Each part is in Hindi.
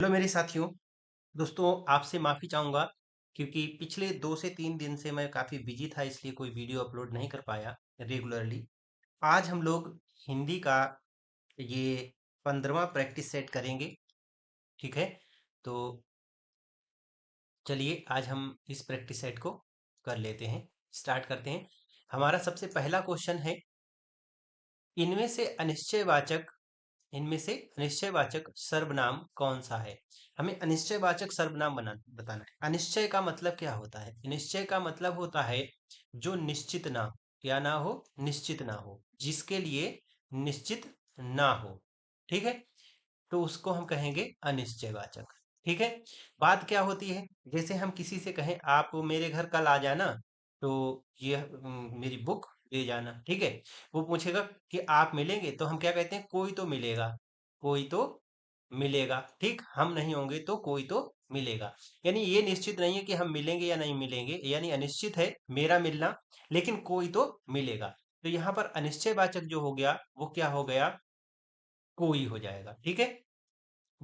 हेलो मेरे साथियों। दोस्तों, आपसे माफ़ी चाहूँगा क्योंकि पिछले 2 से 3 दिन से मैं काफ़ी बिजी था, इसलिए कोई वीडियो अपलोड नहीं कर पाया रेगुलरली। आज हम लोग हिंदी का ये 15वां प्रैक्टिस सेट करेंगे। ठीक है? तो चलिए आज हम इस प्रैक्टिस सेट को कर लेते हैं। स्टार्ट करते हैं। हमारा सबसे पहला क्वेश्चन है, इनमें से अनिश्चयवाचक इनमें से अनिश्चयवाचक सर्वनाम कौन सा है? हमें अनिश्चयवाचक सर्वनाम बताना है। अनिश्चय का मतलब क्या होता है? अनिश्चय का मतलब होता है जो निश्चित ना हो। क्या ना हो? निश्चित ना हो, जिसके लिए निश्चित ना हो। ठीक है, तो उसको हम कहेंगे अनिश्चयवाचक। ठीक है, बात क्या होती है, जैसे हम किसी से कहें आप मेरे घर कल आ जाना, तो ये मेरी बुक ले जाना। ठीक है, वो पूछेगा कि आप मिलेंगे, तो हम क्या कहते हैं? कोई तो मिलेगा। कोई तो मिलेगा। ठीक, हम नहीं होंगे तो कोई तो मिलेगा। यानी ये निश्चित नहीं है कि हम मिलेंगे या नहीं मिलेंगे, यानी अनिश्चित है मेरा मिलना, लेकिन कोई तो मिलेगा। तो यहाँ पर अनिश्चयवाचक जो हो गया वो क्या हो गया? कोई हो जाएगा। ठीक है,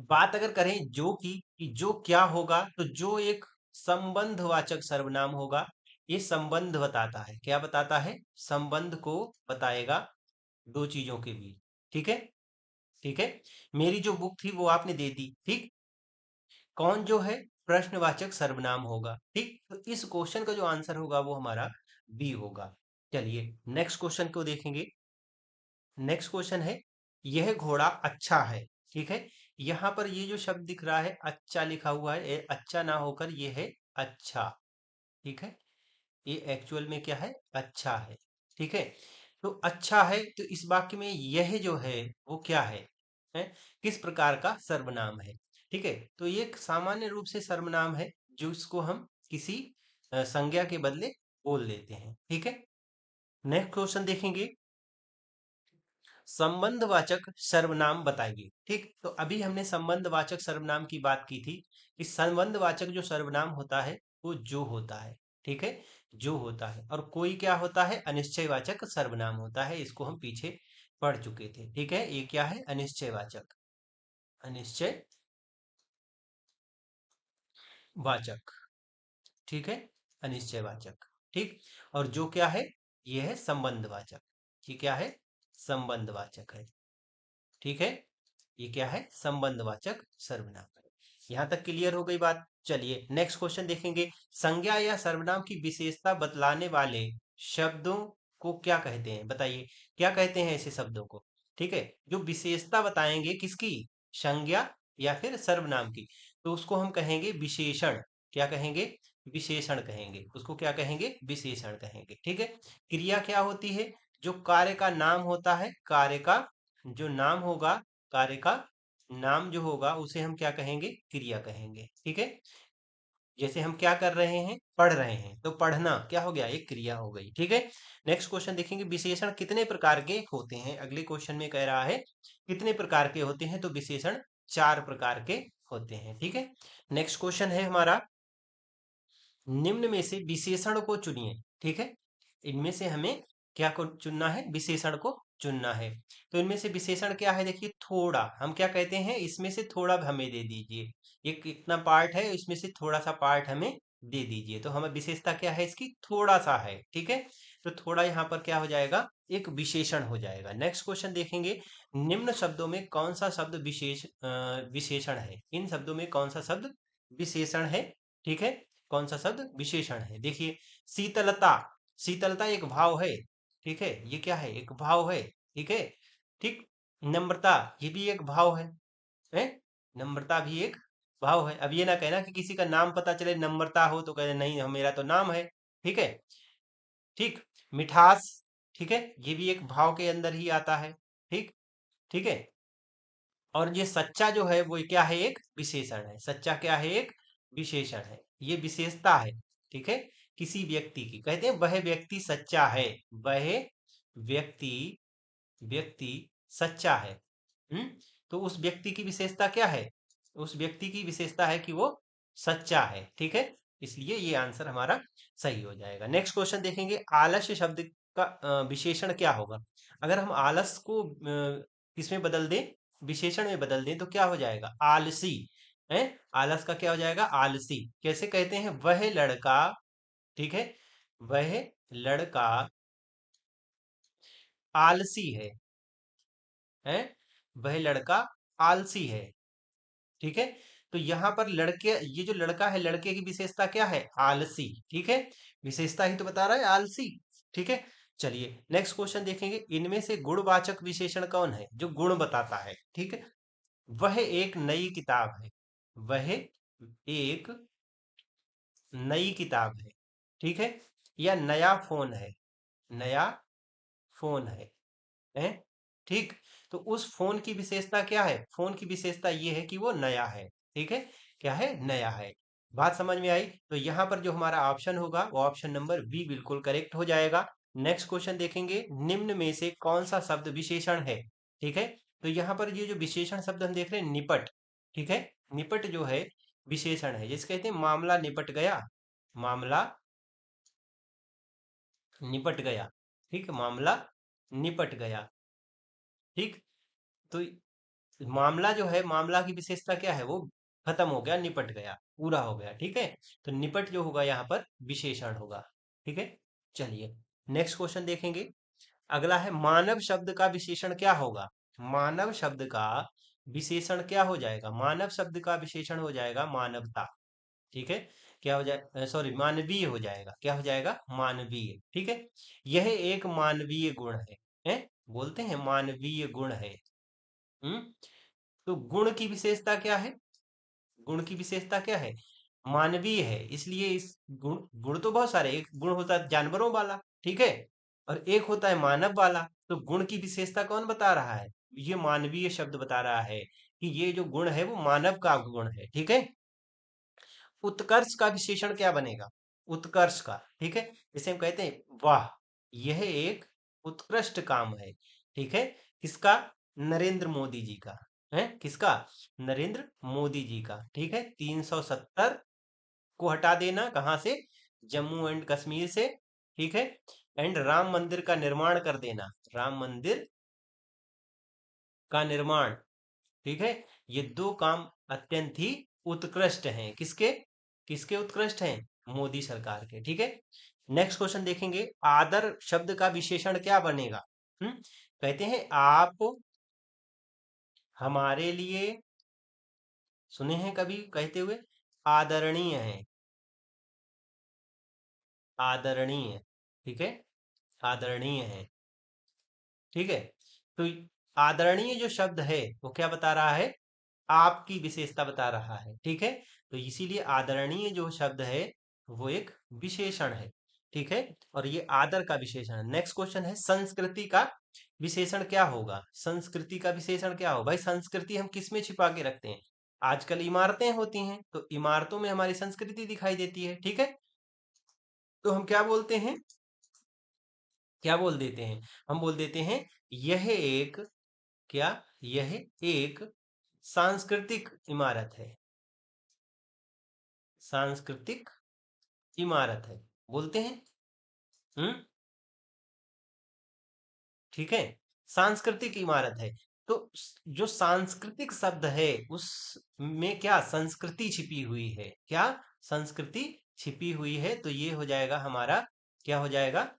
बात अगर करें जो की कि जो क्या होगा, तो जो एक संबंधवाचक सर्वनाम होगा। ये संबंध बताता है। क्या बताता है? संबंध को बताएगा दो चीजों के बीच। ठीक है, ठीक है। मेरी जो बुक थी वो आपने दे दी। ठीक, कौन जो है? प्रश्नवाचक सर्वनाम होगा। ठीक, तो इस क्वेश्चन का जो आंसर होगा वो हमारा बी होगा। चलिए नेक्स्ट क्वेश्चन को देखेंगे। नेक्स्ट क्वेश्चन है, यह घोड़ा अच्छा है। ठीक है, यहाँ पर ये जो शब्द दिख रहा है अच्छा लिखा हुआ है, ये अच्छा ना होकर ये है अच्छा। ठीक है, ये एक्चुअल में क्या है? अच्छा है। ठीक है, तो अच्छा है, तो इस वाक्य में यह जो है वो क्या है? किस प्रकार का सर्वनाम है? ठीक है, तो ये एक सामान्य रूप से सर्वनाम है जो इसको हम किसी संज्ञा के बदले बोल देते हैं। ठीक है, नेक्स्ट क्वेश्चन देखेंगे, संबंधवाचक सर्वनाम बताइए। ठीक, तो अभी हमने संबंधवाचक सर्वनाम की बात की थी कि संबंधवाचक जो सर्वनाम होता है वो जो होता है। ठीक है, जो होता है, और कोई क्या होता है? अनिश्चयवाचक सर्वनाम होता है। इसको हम पीछे पढ़ चुके थे। ठीक है, ये क्या है? अनिश्चयवाचक। अनिश्चय वाचक। ठीक है, अनिश्चयवाचक। ठीक, और जो क्या है? ये है संबंधवाचक। ये क्या है? संबंधवाचक है। ठीक है, ये क्या है? संबंधवाचक सर्वनाम है। यहां तक क्लियर हो गई बात। चलिए नेक्स्ट क्वेश्चन देखेंगे, संज्ञा या सर्वनाम की विशेषता बतलाने वाले शब्दों को क्या कहते हैं? बताइए, क्या कहते हैं ऐसे शब्दों को? ठीक है, जो विशेषता बताएंगे किसकी? संज्ञा या फिर सर्वनाम की, तो उसको हम कहेंगे विशेषण। क्या कहेंगे? विशेषण कहेंगे उसको। क्या कहेंगे? विशेषण कहेंगे। ठीक है, क्रिया क्या होती है? जो कार्य का नाम होता है, कार्य का जो नाम होगा, कार्य का नाम जो होगा उसे हम क्या कहेंगे? क्रिया कहेंगे। ठीक है, जैसे हम क्या कर रहे हैं? पढ़ रहे हैं, तो पढ़ना क्या हो गया? एक क्रिया हो गई। ठीक है, नेक्स्ट क्वेश्चन देखेंगे, विशेषण कितने प्रकार के होते हैं? अगले क्वेश्चन में कह रहा है कितने प्रकार के होते हैं, तो विशेषण 4 प्रकार के होते हैं। ठीक है, नेक्स्ट क्वेश्चन है हमारा, निम्न में से विशेषण को चुनिए। ठीक है, इनमें से हमें क्या को चुनना है? विशेषण को चुनना है। तो इनमें से विशेषण क्या है? देखिए, थोड़ा, हम क्या कहते हैं? इसमें से थोड़ा हमें दे दीजिए। ये कितना पार्ट है, इसमें से थोड़ा सा पार्ट हमें दे दीजिए। तो हमें विशेषता क्या है इसकी? थोड़ा सा है। ठीक है, तो थोड़ा यहाँ पर क्या हो जाएगा? एक विशेषण हो जाएगा। नेक्स्ट क्वेश्चन देखेंगे, निम्न शब्दों में कौन सा शब्द विशेषण है? इन शब्दों में कौन सा शब्द विशेषण है? ठीक है, कौन सा शब्द विशेषण है? देखिए, शीतलता। शीतलता एक भाव है। ठीक है, ये क्या है? एक भाव है। ठीक है, ठीक। नम्रता, ये भी एक भाव है? नम्रता भी एक भाव है। अब ये ना कहना कि किसी का नाम पता चले नम्रता हो तो कहे नहीं मेरा तो नाम है। ठीक है, ठीक। मिठास, ठीक है, ये भी एक भाव के अंदर ही आता है। ठीक, ठीक है। और ये सच्चा जो है वो क्या है? एक विशेषण है। सच्चा क्या है? एक विशेषण है। ये विशेषता है। ठीक है, किसी व्यक्ति की कहते हैं वह व्यक्ति सच्चा है। वह व्यक्ति व्यक्ति सच्चा है। हम्म, तो उस व्यक्ति की विशेषता क्या है? उस व्यक्ति की विशेषता है कि वो सच्चा है। ठीक है, इसलिए ये आंसर हमारा सही हो जाएगा। नेक्स्ट क्वेश्चन देखेंगे, आलस्य शब्द का विशेषण क्या होगा? अगर हम आलस को किसमें बदल दें? विशेषण में बदल दें तो क्या हो जाएगा? आलसी। है। आलस का क्या हो जाएगा? आलसी। कैसे कहते हैं? वह लड़का, ठीक है, वह लड़का आलसी है, वह लड़का आलसी है। ठीक है। तो यहाँ पर लड़के, ये जो लड़का है, लड़के की विशेषता क्या है? आलसी। ठीक है, विशेषता ही तो बता रहा है आलसी। ठीक है। चलिए नेक्स्ट क्वेश्चन देखेंगे। इनमें से गुणवाचक विशेषण कौन है जो गुण बताता है? ठीक है। वह एक नई किताब है, वह एक नई किताब है, ठीक है, या नया फोन है, नया फोन है, ठीक। तो उस फोन की विशेषता क्या है? फोन की विशेषता ये है कि वो नया है। ठीक है, क्या है? नया है। बात समझ में आई? तो यहाँ पर जो हमारा ऑप्शन होगा वो ऑप्शन नंबर बी बिल्कुल करेक्ट हो जाएगा। नेक्स्ट क्वेश्चन देखेंगे। निम्न में से कौन सा शब्द विशेषण है? ठीक है। तो यहाँ पर ये जो विशेषण शब्द हम देख रहे हैं, निपट, ठीक है, निपट जो है विशेषण है, जिसे कहते हैं मामला निपट गया, मामला निपट गया, ठीक, मामला निपट गया। ठीक। तो मामला जो है, मामला की विशेषता क्या है? वो खत्म हो गया, निपट गया, पूरा हो गया। ठीक है। तो निपट जो होगा यहाँ पर विशेषण होगा। ठीक है। चलिए नेक्स्ट क्वेश्चन देखेंगे। अगला है मानव शब्द का विशेषण क्या होगा? मानव शब्द का विशेषण क्या हो जाएगा? मानव शब्द का विशेषण हो जाएगा मानवता। ठीक है। क्या हो जाए? सॉरी, मानवीय हो जाएगा। क्या हो जाएगा? मानवीय। ठीक है। यह एक मानवीय गुण है, बोलते हैं मानवीय गुण है। हम्म। तो गुण की विशेषता क्या है? गुण की विशेषता क्या है? मानवीय है, इसलिए इस गुण, गुण तो बहुत सारे, एक गुण होता है जानवरों वाला, ठीक है, और एक होता है मानव वाला। तो गुण की विशेषता कौन बता रहा है? ये मानवीय शब्द बता रहा है कि ये जो गुण है वो मानव का गुण है। ठीक है। उत्कर्ष का विशेषण क्या बनेगा? उत्कर्ष का, ठीक है, जैसे हम कहते हैं वाह, यह एक उत्कृष्ट काम है। ठीक है। किसका? नरेंद्र मोदी जी का। है किसका? नरेंद्र मोदी जी का। ठीक है। 370 को हटा देना, कहां से? जम्मू एंड कश्मीर से। ठीक है। एंड राम मंदिर का निर्माण कर देना, राम मंदिर का निर्माण। ठीक है। ये दो काम अत्यंत ही उत्कृष्ट हैं। किसके? किसके उत्कृष्ट हैं? मोदी सरकार के। ठीक है। नेक्स्ट क्वेश्चन देखेंगे। आदर शब्द का विशेषण क्या बनेगा? कहते हैं आप हमारे लिए, सुने हैं कभी कहते हुए? आदरणीय है, आदरणीय। ठीक है, आदरणीय है। ठीक है। तो आदरणीय जो शब्द है वो क्या बता रहा है? आपकी विशेषता बता रहा है। ठीक है। तो इसीलिए आदरणीय जो शब्द है वो एक विशेषण है। ठीक है। और ये आदर का विशेषण। नेक्स्ट क्वेश्चन है संस्कृति का विशेषण क्या होगा? संस्कृति का विशेषण क्या होगा? भाई संस्कृति हम किस में छिपा के रखते हैं? आजकल इमारतें होती हैं, तो इमारतों में हमारी संस्कृति दिखाई देती है। ठीक है। तो हम क्या बोलते हैं? क्या बोल देते हैं? हम बोल देते हैं यह एक, क्या? यह एक सांस्कृतिक इमारत है, सांस्कृतिक इमारत है, बोलते हैं। हम्म। ठीक है। सांस्कृतिक इमारत है। तो जो सांस्कृतिक शब्द है उस में क्या संस्कृति छिपी हुई है? क्या संस्कृति छिपी हुई है? तो ये हो जाएगा हमारा, क्या हो जाएगा?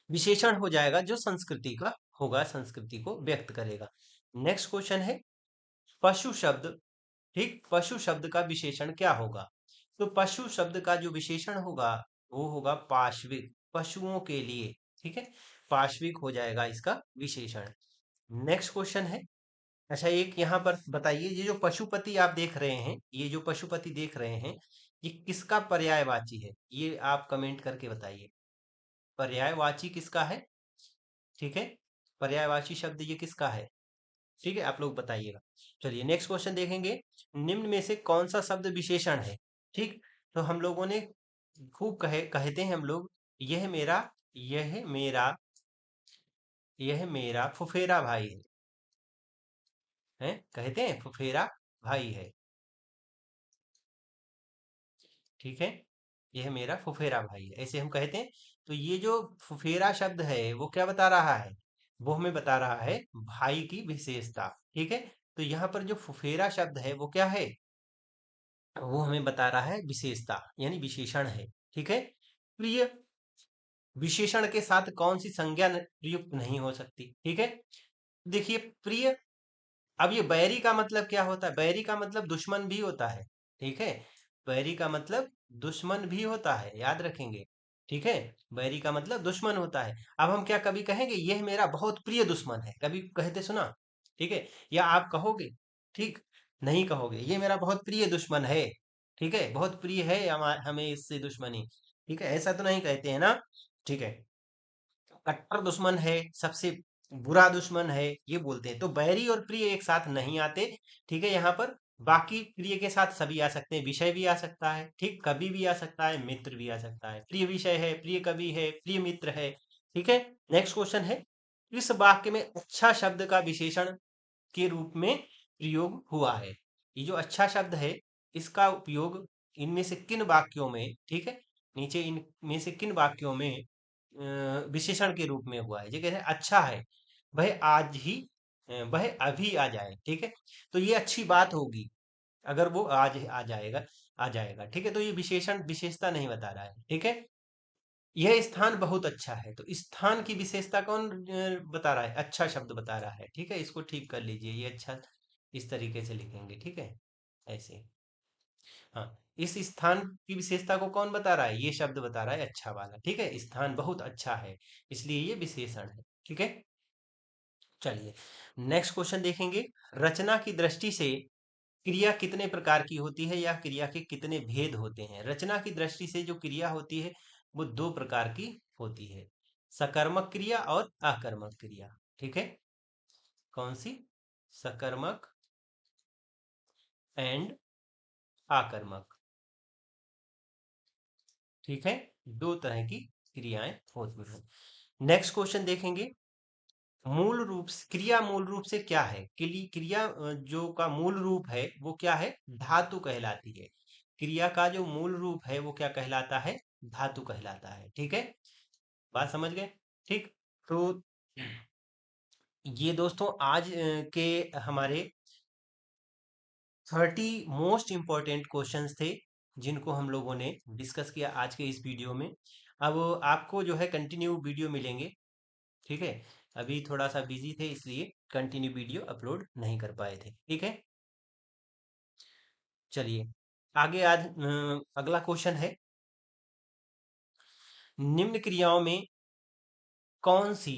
विशेषण हो जाएगा जो संस्कृति का होगा, संस्कृति को व्यक्त करेगा। नेक्स्ट क्वेश्चन है पशु शब्द। ठीक, पशु शब्द का विशेषण क्या होगा? तो पशु शब्द का जो विशेषण होगा वो होगा पाश्विक, पशुओं के लिए। ठीक है, पाश्विक हो जाएगा इसका विशेषण। नेक्स्ट क्वेश्चन है, अच्छा एक यहाँ पर बताइए, ये जो पशुपति आप देख रहे हैं, ये जो पशुपति देख रहे हैं, ये किसका पर्यायवाची है? ये आप कमेंट करके बताइए, पर्यायवाची किसका है? ठीक है, पर्यायवाची शब्द ये किसका है? ठीक है, आप लोग बताइएगा। चलिए नेक्स्ट क्वेश्चन देखेंगे। निम्न में से कौन सा शब्द विशेषण है? ठीक। तो हम लोगों ने खूब कहते हैं हम लोग, यह मेरा, यह मेरा, यह मेरा फुफेरा भाई है, कहते हैं फुफेरा भाई है। ठीक है, यह मेरा फुफेरा भाई है, ऐसे हम कहते हैं। तो ये जो फुफेरा शब्द है वो क्या बता रहा है? वो हमें बता रहा है भाई की विशेषता। ठीक है। तो यहाँ पर जो फुफेरा शब्द है वो क्या है? वो हमें बता रहा है विशेषता यानी विशेषण है। ठीक है, प्रिय विशेषण के साथ कौन सी संज्ञा प्रयुक्त नहीं हो सकती। ठीक है, देखिए प्रिय, अब ये बैरी का मतलब क्या होता है? बैरी का मतलब दुश्मन भी होता है। ठीक है, बैरी का मतलब दुश्मन भी होता है, याद रखेंगे। ठीक है, बैरी का मतलब दुश्मन होता है। अब हम क्या कभी कहेंगे यह मेरा बहुत प्रिय दुश्मन है? कभी कहते सुना? ठीक है, या आप कहोगे? ठीक, नहीं कहोगे ये मेरा बहुत प्रिय दुश्मन है। ठीक है, बहुत प्रिय है हमें इससे दुश्मनी। ठीक है, ऐसा तो नहीं कहते हैं ना। ठीक है, कट्टर दुश्मन है, सबसे बुरा दुश्मन है, ये बोलते हैं। तो बैरी और प्रिय एक साथ नहीं आते। ठीक है, यहाँ पर बाकी प्रिय के साथ सभी आ सकते हैं, विषय भी आ सकता है, ठीक, कवि भी आ सकता है, मित्र भी आ सकता है। प्रिय विषय है, प्रिय कवि है, प्रिय मित्र है। ठीक है, नेक्स्ट क्वेश्चन है, इस वाक्य में अच्छा शब्द का विशेषण के रूप में प्रयोग हुआ है। ये जो अच्छा शब्द है, इसका उपयोग इनमें से किन वाक्यों में, ठीक है, नीचे इनमें से किन वाक्यों में विशेषण के रूप में हुआ है? ये कहते हैं अच्छा है, वह आज ही वह अभी आ जाए। ठीक है, तो ये अच्छी बात होगी अगर वो आज आ जाएगा, आ जाएगा। ठीक है, तो ये विशेषण विशेषता नहीं बता रहा है। ठीक है, यह स्थान बहुत अच्छा है, तो स्थान की विशेषता कौन बता रहा है? अच्छा शब्द बता रहा है। ठीक है, इसको ठीक कर लीजिए, ये अच्छा इस तरीके से लिखेंगे। ठीक है, ऐसे। हाँ, इस स्थान की विशेषता को कौन बता रहा है? ये शब्द बता रहा है अच्छा वाला। ठीक है, स्थान बहुत अच्छा है, इसलिए ये विशेषण है। ठीक है, चलिए नेक्स्ट क्वेश्चन देखेंगे। रचना की दृष्टि से क्रिया कितने प्रकार की होती है या क्रिया के कितने भेद होते हैं? रचना की दृष्टि से जो क्रिया होती है वो दो प्रकार की होती है, सकर्मक क्रिया और आकर्मक क्रिया। ठीक है, कौन सी? सकर्मक एंड आकर्मक। ठीक है, दो तरह की क्रियाएं होती हैं। नेक्स्ट क्वेश्चन देखेंगे। मूल रूप से क्रिया मूल रूप से क्या है? क्रिया जो का मूल रूप है वो क्या है? धातु कहलाती है। क्रिया का जो मूल रूप है वो क्या कहलाता है? धातु कहलाता है। ठीक है, बात समझ गए? ठीक, तो ये दोस्तों आज के हमारे 30 मोस्ट इंपॉर्टेंट क्वेश्चंस थे जिनको हम लोगों ने डिस्कस किया आज के इस वीडियो में। अब आपको जो है कंटिन्यू वीडियो मिलेंगे। ठीक है, अभी थोड़ा सा बिजी थे इसलिए कंटिन्यू वीडियो अपलोड नहीं कर पाए थे। ठीक है, चलिए आगे। आज अगला क्वेश्चन है, निम्न क्रियाओं में कौन सी,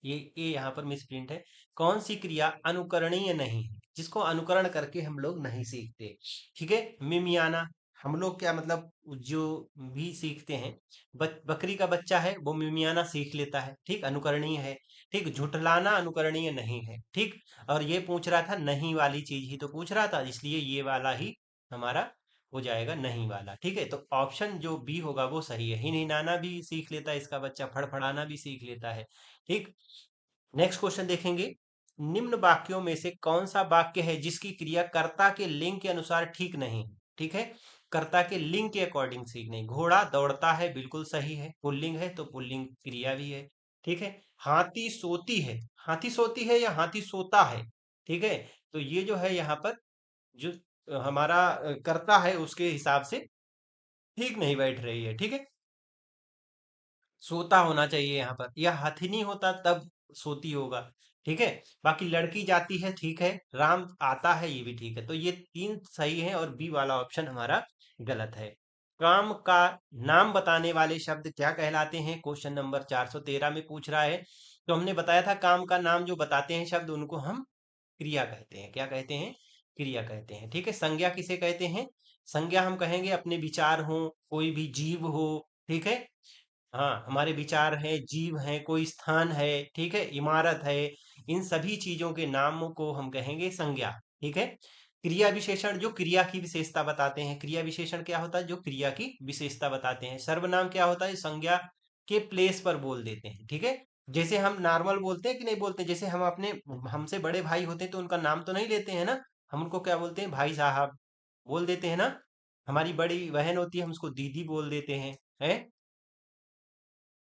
ये यहाँ पर मिस प्रिंट है, कौन सी क्रिया अनुकरणीय नहीं है, जिसको अनुकरण करके हम लोग नहीं सीखते? ठीक है, मिमियाना, हम लोग क्या मतलब जो भी सीखते हैं, बकरी का बच्चा है वो मिमियाना सीख लेता है। ठीक, अनुकरणीय है। ठीक, झुठलाना अनुकरणीय नहीं है। ठीक, और ये पूछ रहा था नहीं वाली चीज ही तो पूछ रहा था, इसलिए ये वाला ही हमारा हो जाएगा, नहीं वाला। ठीक है, तो ऑप्शन जो बी होगा वो सही है, हिनहिनाना भी सीख लेता है इसका बच्चा, फड़फड़ाना भी सीख लेता है। ठीक, नेक्स्ट क्वेश्चन देखेंगे। निम्न वाक्यों में से कौन सा वाक्य है जिसकी क्रिया कर्ता के लिंग के अनुसार ठीक नहीं है? ठीक है, कर्ता के लिंग के अकॉर्डिंग ठीक नहीं। घोड़ा दौड़ता है, बिल्कुल सही है, पुल्लिंग है तो पुल्लिंग क्रिया भी है। ठीक है, हाथी सोती है, हाथी सोती है या हाथी सोता है? ठीक है, तो ये जो है यहाँ पर जो हमारा कर्ता है उसके हिसाब से ठीक नहीं बैठ रही है। ठीक है, सोता होना चाहिए यहाँ पर, या हथिनी होता तब सोती होगा। ठीक है, बाकी लड़की जाती है, ठीक है, राम आता है, ये भी ठीक है। तो ये तीन सही है और बी वाला ऑप्शन हमारा गलत है। काम का नाम बताने वाले शब्द क्या कहलाते हैं? क्वेश्चन नंबर 413 में पूछ रहा है। तो हमने बताया था काम का नाम जो बताते हैं शब्द उनको हम क्रिया कहते हैं। क्या कहते हैं? क्रिया कहते हैं। ठीक है, संज्ञा किसे कहते हैं? संज्ञा हम कहेंगे अपने विचार हो, कोई भी जीव हो। ठीक है, हाँ, हमारे विचार हैं, जीव हैं, कोई स्थान है, ठीक है, इमारत है, इन सभी चीजों के नामों को हम कहेंगे संज्ञा। ठीक है, क्रिया विशेषण जो क्रिया की विशेषता बताते हैं। क्रिया विशेषण क्या होता है? जो क्रिया की विशेषता बताते हैं। सर्वनाम क्या होता है? संज्ञा के प्लेस पर बोल देते हैं। ठीक है, जैसे हम नॉर्मल बोलते हैं कि नहीं बोलते, जैसे हम अपने हमसे बड़े भाई होते हैं तो उनका नाम तो नहीं लेते हैं ना, हम उनको क्या बोलते हैं? भाई साहब बोल देते हैं ना। हमारी बड़ी बहन होती है हम उसको दीदी बोल देते हैं, है,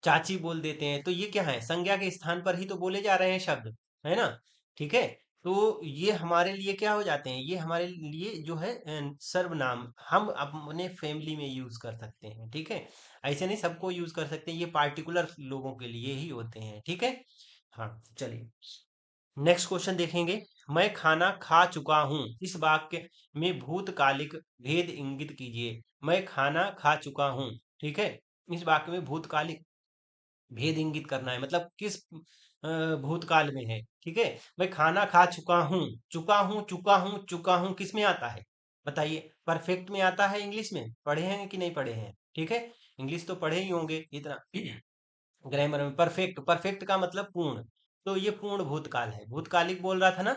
चाची बोल देते हैं। तो ये क्या है? संज्ञा के स्थान पर ही तो बोले जा रहे हैं शब्द, है ना। ठीक है, तो ये हमारे लिए क्या हो जाते हैं, ये हमारे लिए जो है सर्वनाम हम अपने फैमिली में यूज कर सकते हैं, ठीक है। ऐसे नहीं सबको यूज कर सकते हैं, ये पार्टिकुलर लोगों के लिए ही होते हैं, ठीक है। हाँ, चलिए नेक्स्ट क्वेश्चन देखेंगे। मैं खाना खा चुका हूँ, इस वाक्य में भूतकालिक भेद इंगित कीजिए। मैं खाना खा चुका हूँ, ठीक है। इस वाक्य में भूतकालिक भेद इंगित करना है, मतलब किस भूतकाल में है, ठीक है। मैं खाना खा चुका हूँ, चुका हूँ, चुका हूँ, चुका हूँ किस में आता है बताइए। परफेक्ट में आता है, इंग्लिश में पढ़े हैं कि नहीं पढ़े हैं, ठीक है। इंग्लिश तो पढ़े ही होंगे इतना। ग्रामर में परफेक्ट, परफेक्ट का मतलब पूर्ण, तो ये पूर्ण भूतकाल है। भूतकालिक बोल रहा था ना,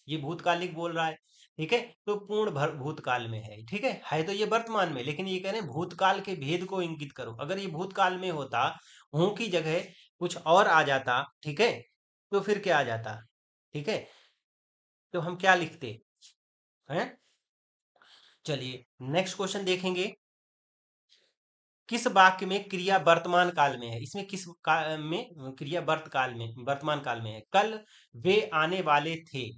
ये भूतकालिक बोल रहा है, ठीक है। तो पूर्ण भूतकाल में है, ठीक है तो ये वर्तमान में, लेकिन ये कह रहे हैं भूतकाल के भेद को इंगित करो। अगर ये भूतकाल में होता, हूं की जगह कुछ और आ जाता, ठीक है, तो फिर क्या आ जाता, ठीक है। तो हम क्या लिखते हैं। चलिए नेक्स्ट क्वेश्चन देखेंगे। किस वाक्य में क्रिया वर्तमान काल में है, इसमें किस में क्रिया वर्तमान काल में है। कल वे आने वाले थे,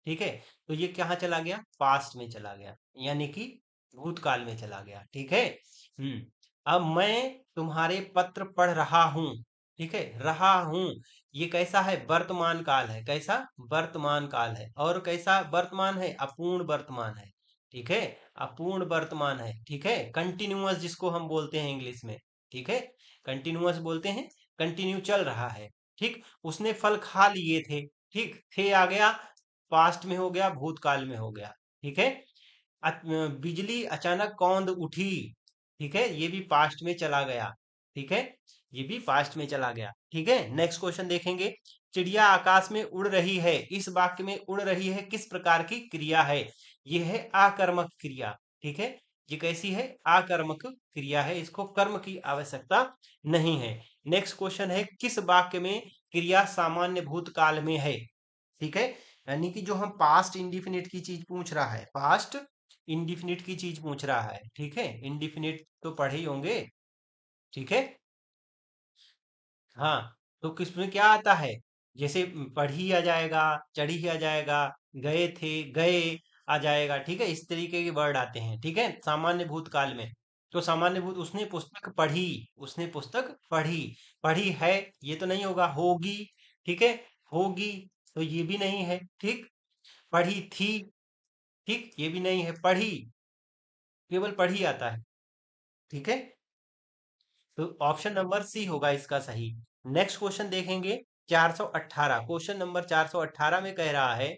ठीक है। तो ये कहाँ चला गया, पास्ट में चला गया, यानी कि भूतकाल में चला गया, ठीक है। अब मैं तुम्हारे पत्र पढ़ रहा हूँ, ठीक है। रहा हूँ, ये कैसा है, वर्तमान काल है, कैसा वर्तमान काल है। और कैसा वर्तमान है, अपूर्ण वर्तमान है, ठीक है। अपूर्ण वर्तमान है, ठीक है। कंटिन्यूअस जिसको हम बोलते हैं इंग्लिश में, ठीक है, कंटिन्यूअस बोलते हैं, कंटिन्यू चल रहा है, ठीक। उसने फल खा लिए थे, ठीक, थे आ गया, पास्ट में हो गया, भूतकाल में हो गया, ठीक है। बिजली अचानक कौंद उठी, ठीक है, ये भी पास्ट में चला गया, ठीक है, ये भी पास्ट में चला गया, ठीक है। नेक्स्ट क्वेश्चन देखेंगे। चिड़िया आकाश में उड़ रही है, इस वाक्य में उड़ रही है किस प्रकार की क्रिया है। ये है आकर्मक क्रिया, ठीक है। ये कैसी है, आकर्मक क्रिया है, इसको कर्म की आवश्यकता नहीं है। नेक्स्ट क्वेश्चन है, किस वाक्य में क्रिया सामान्य भूतकाल में है, ठीक है। यानी कि जो हम पास्ट इंडिफिनिट की चीज पूछ रहा है, पास्ट इंडिफिनिट की चीज पूछ रहा है, ठीक है। इंडिफिनिट तो पढ़े ही होंगे, ठीक है। हाँ, तो किसमें क्या आता है, जैसे पढ़ी आ जाएगा, चढ़ी आ जाएगा, गए थे, गए आ जाएगा, ठीक है। इस तरीके के वर्ड आते हैं, ठीक है, सामान्य भूतकाल में। तो सामान्य भूत, उसने पुस्तक पढ़ी, उसने पुस्तक पढ़ी, पढ़ी है, ये तो नहीं होगा, होगी, ठीक है, होगी, तो ये भी नहीं है, ठीक। पढ़ी थी, ठीक, ये भी नहीं है, पढ़ी, केवल पढ़ी आता है, ठीक है। तो ऑप्शन नंबर सी होगा इसका सही। नेक्स्ट क्वेश्चन देखेंगे। 418, क्वेश्चन नंबर 418 में कह रहा है,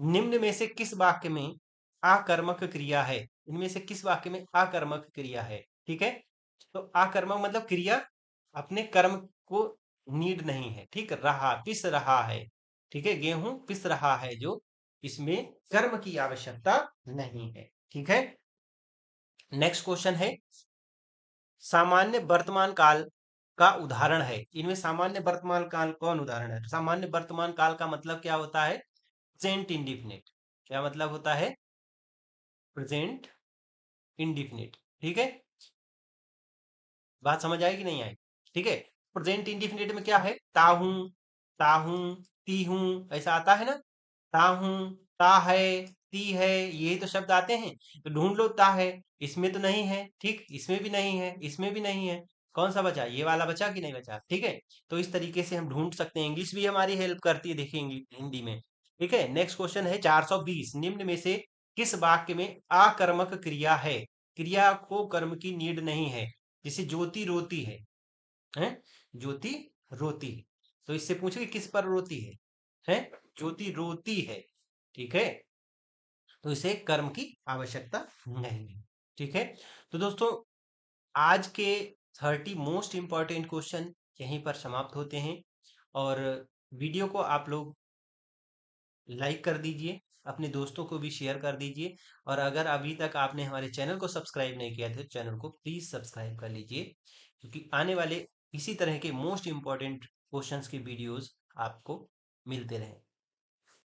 निम्न में से किस वाक्य में आकर्मक क्रिया है। इनमें से किस वाक्य में आकर्मक क्रिया है, ठीक है। तो आकर्मक मतलब क्रिया अपने कर्म को नीड नहीं है, ठीक, रहा, पिस रहा है, ठीक है, गेहूं पिस रहा है, जो इसमें कर्म की आवश्यकता नहीं है, ठीक है। नेक्स्ट क्वेश्चन है, सामान्य वर्तमान काल का उदाहरण है। इनमें सामान्य वर्तमान काल कौन उदाहरण है। सामान्य वर्तमान काल का मतलब क्या होता है, प्रेजेंट इंडिफिनिट। क्या मतलब होता है, प्रेजेंट इंडिफिनिट, ठीक है। बात समझ आई कि नहीं आई, ठीक है। प्रेजेंट इंडिफिनिट में क्या है, ताहू, ताहू, ती हूं, ऐसा आता है ना, ताहू, ता है, ती है, यही तो शब्द आते हैं। तो ढूंढ लो, ता है, इसमें तो नहीं है, ठीक, इसमें भी नहीं है, इसमें भी नहीं है, कौन सा बचा, ये वाला बचा कि नहीं बचा, ठीक है। तो इस तरीके से हम ढूंढ सकते हैं, इंग्लिश भी हमारी हेल्प करती है, देखिए हिंदी में, ठीक है। नेक्स्ट क्वेश्चन है 420, निम्न में से किस वाक्य में आकर्मक क्रिया है, क्रिया को कर्म की नीड नहीं है। जैसे ज्योति रोती है, ज्योति रोती है, तो इससे पूछे किस पर रोती है, ज्योति रोती है, ठीक है। तो इसे कर्म की आवश्यकता नहीं है, ठीक है। तो दोस्तों आज के 30 मोस्ट इंपॉर्टेंट क्वेश्चन यहीं पर समाप्त होते हैं। और वीडियो को आप लोग लाइक कर दीजिए, अपने दोस्तों को भी शेयर कर दीजिए। और अगर अभी तक आपने हमारे चैनल को सब्सक्राइब नहीं किया तो चैनल को प्लीज सब्सक्राइब कर लीजिए, क्योंकि आने वाले इसी तरह के मोस्ट इंपॉर्टेंट क्वेश्चंस के वीडियोस आपको मिलते रहें।